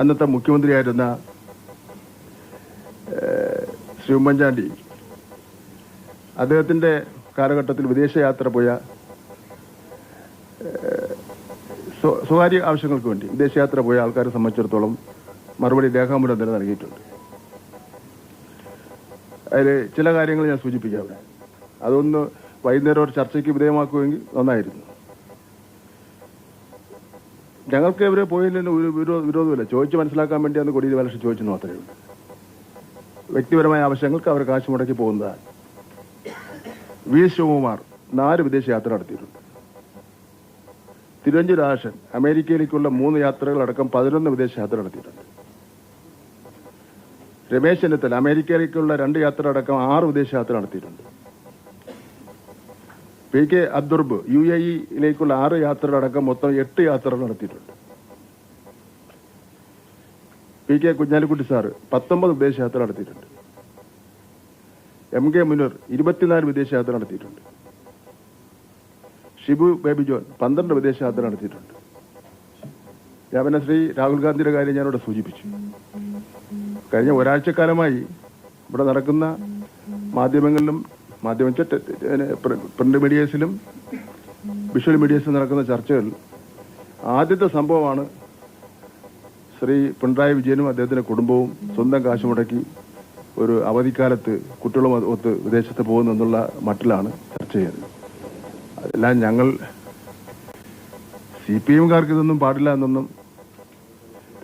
അന്നത്തെ മുഖ്യമന്ത്രിയായിരുന്ന ശ്രീ ഉമ്മൻചാണ്ടി അദ്ദേഹത്തിൻ്റെ കാലഘട്ടത്തിൽ വിദേശയാത്ര പോയ സ്വകാര്യ ആവശ്യങ്ങൾക്ക് വേണ്ടി വിദേശയാത്ര പോയ ആൾക്കാരെ സംബന്ധിച്ചിടത്തോളം മറുപടി രേഖാമൂലം തന്നെ നൽകിയിട്ടുണ്ട്. അതിൽ ചില കാര്യങ്ങൾ ഞാൻ സൂചിപ്പിക്കാം അവിടെ. അതൊന്ന് വൈകുന്നേരം ഒരു ചർച്ചയ്ക്ക് വിധേയമാക്കുമെങ്കിൽ നന്നായിരുന്നു. ഞങ്ങൾക്ക് ഇവരെ പോയതിന് ഒരു വിരോധമില്ല. ചോദിച്ച് മനസ്സിലാക്കാൻ വേണ്ടി അന്ന് കൊടിയേരി ബാലകൃഷ്ണൻ ചോദിച്ചെന്ന് മാത്രമേ ഉള്ളൂ. വ്യക്തിപരമായ ആവശ്യങ്ങൾക്ക് അവർ കാശ് മുടക്കി പോകുന്നതാണ്. വി ശിവകുമാർ 4 വിദേശ യാത്ര നടത്തിയിട്ടുണ്ട്. തിരുവഞ്ചൂർ രാധാകൃഷ്ണൻ അമേരിക്കയിലേക്കുള്ള 3 യാത്രകളടക്കം 11 വിദേശ യാത്ര നടത്തിയിട്ടുണ്ട്. രമേശ് ചെന്നിത്തല അമേരിക്കയിലേക്കുള്ള 2 യാത്ര അടക്കം 6 വിദേശ യാത്ര നടത്തിയിട്ടുണ്ട്. PK അബ്ദുർബ് UAE-യിലേക്കുള്ള 6 യാത്രകളടക്കം മൊത്തം 8 യാത്രകൾ നടത്തിയിട്ടുണ്ട്. PK കുഞ്ഞാലിക്കുട്ടി സാറ് 19 വിദേശ യാത്ര നടത്തിയിട്ടുണ്ട്. MK മുനീർ 24 വിദേശ യാത്ര നടത്തിയിട്ടുണ്ട്. ഷിബു ബേബി ജോൺ 12 വിദേശ യാത്ര നടത്തിയിട്ടുണ്ട്. ഞാൻ പിന്നെ ശ്രീ രാഹുൽ ഗാന്ധിയുടെ കാര്യം ഞാനിവിടെ സൂചിപ്പിച്ചു. കഴിഞ്ഞ ഒരാഴ്ചക്കാലമായി ഇവിടെ നടക്കുന്ന മാധ്യമങ്ങളിലും പ്രിന്റ് മീഡിയസിലും വിഷ്വൽ മീഡിയസിലും നടക്കുന്ന ചർച്ചകൾ ആദ്യത്തെ സംഭവമാണ് ശ്രീ പിണറായി വിജയനും അദ്ദേഹത്തിന്റെ കുടുംബവും സ്വന്തം കാശ് മുടക്കി ഒരു അവധിക്കാലത്ത് കുട്ടികളും ഒത്ത് വിദേശത്ത് പോകുന്നു എന്നുള്ള മട്ടിലാണ് ചർച്ച ചെയ്യുന്നത്. അതെല്ലാം ഞങ്ങൾ CPM-കാർക്ക് ഇതൊന്നും പാടില്ല എന്നൊന്നും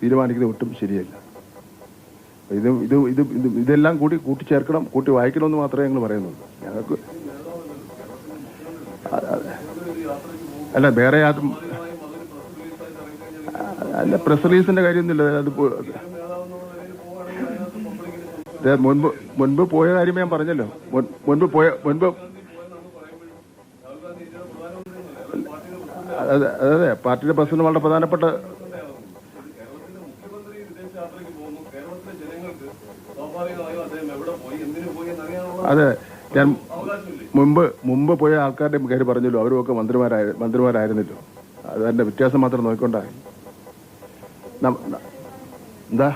തീരുമാനിക്കുന്നത് ഒട്ടും ശരിയല്ല. ഇതെല്ലാം കൂട്ടിച്ചേർക്കണം, കൂട്ടി വായിക്കണമെന്ന് മാത്രമേ ഞങ്ങൾ പറയുന്നുള്ളൂ. ഞങ്ങൾക്ക് അല്ല വേറെ അല്ല പ്രസ് റിലീസിന്റെ കാര്യമൊന്നുമില്ല. അത് മുൻപ് പോയ കാര്യം ഞാൻ പറഞ്ഞല്ലോ. അതെ പാർട്ടിയുടെ പ്രസിഡന്റ് വളരെ പ്രധാനപ്പെട്ട അതെ ഞാൻ മുമ്പ് പോയ ആൾക്കാരുടെ കാര്യം പറഞ്ഞല്ലോ. അവരുമൊക്കെ മന്ത്രിമാരായിരുന്നല്ലോ. അത് അതിന്റെ വ്യത്യാസം മാത്രം നോക്കിക്കൊണ്ടായി. എന്താ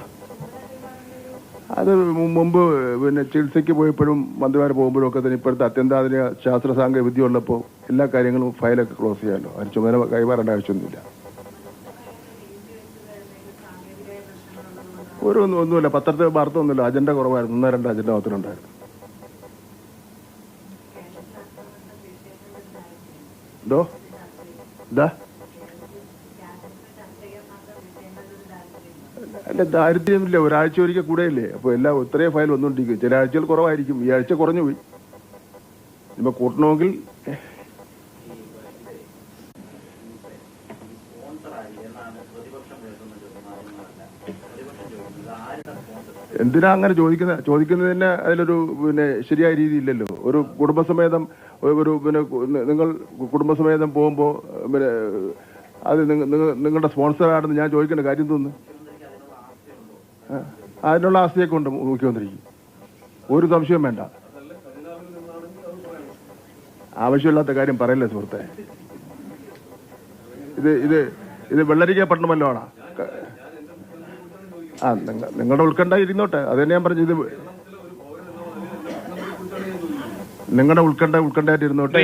അത് മുമ്പ് പിന്നെ ചികിത്സയ്ക്ക് പോയപ്പോഴും മന്ത്രിമാർ പോകുമ്പോഴും ഒക്കെ തന്നെ ഇപ്പോഴത്തെ അത്യന്താധുനിക ശാസ്ത്ര സാങ്കേതിക വിദ്യ ഉള്ളപ്പോൾ എല്ലാ കാര്യങ്ങളും ഫയലൊക്കെ ക്ലോസ് ചെയ്യാമല്ലോ. അതിന് ചുമതല കൈമാറേണ്ട ആവശ്യമൊന്നുമില്ല. ഒന്നുമില്ല. പത്രത്തിൽ വാർത്ത ഒന്നുമില്ല. അജണ്ട കുറവായിരുന്നു. 1-2 അജണ്ട മാത്രമേ ഉണ്ടായിരുന്നു. എന്തോ എന്താ അല്ല ദാരിദ്ര്യമില്ല. ഒരാഴ്ച ഒരിക്കൽ കൂടെയല്ലേ. അപ്പോൾ എല്ലാം ഇത്രയും ഫയൽ വന്നുകൊണ്ടിരിക്കും. ചില ആഴ്ചകൾ കുറവായിരിക്കും. ഈ ആഴ്ച കുറഞ്ഞു പോയി. ഇപ്പൊ കൂട്ടണമെങ്കിൽ എന്തിനാ അങ്ങനെ ചോദിക്കുന്നതിന് അതിലൊരു പിന്നെ ശരിയായ രീതി ഇല്ലല്ലോ. ഒരു കുടുംബസമേതം നിങ്ങൾ കുടുംബസമേതം പോകുമ്പോൾ പിന്നെ അത് നിങ്ങളുടെ സ്പോൺസർ ആണെന്ന് ഞാൻ ചോദിക്കേണ്ട കാര്യം തോന്നുന്നു. അതിനുള്ള ആസ്തിയൊക്കെ ഉണ്ട് മുഖ്യമന്ത്രിക്ക്. ഒരു സംശയവും വേണ്ട. ആവശ്യമില്ലാത്ത കാര്യം പറയല്ലേ സുഹൃത്തെ. ഇത് വെള്ളരിക്കപ്പട്ടണമല്ലോ ആണ്. നിങ്ങളുടെ ഉത്കണ്ഠ ഇരുന്നോട്ടെ. അത് തന്നെ ഞാൻ പറഞ്ഞു. ഇത് നിങ്ങളുടെ ഉത്കണ്ഠയായിട്ട് ഇരുന്നോട്ടെ.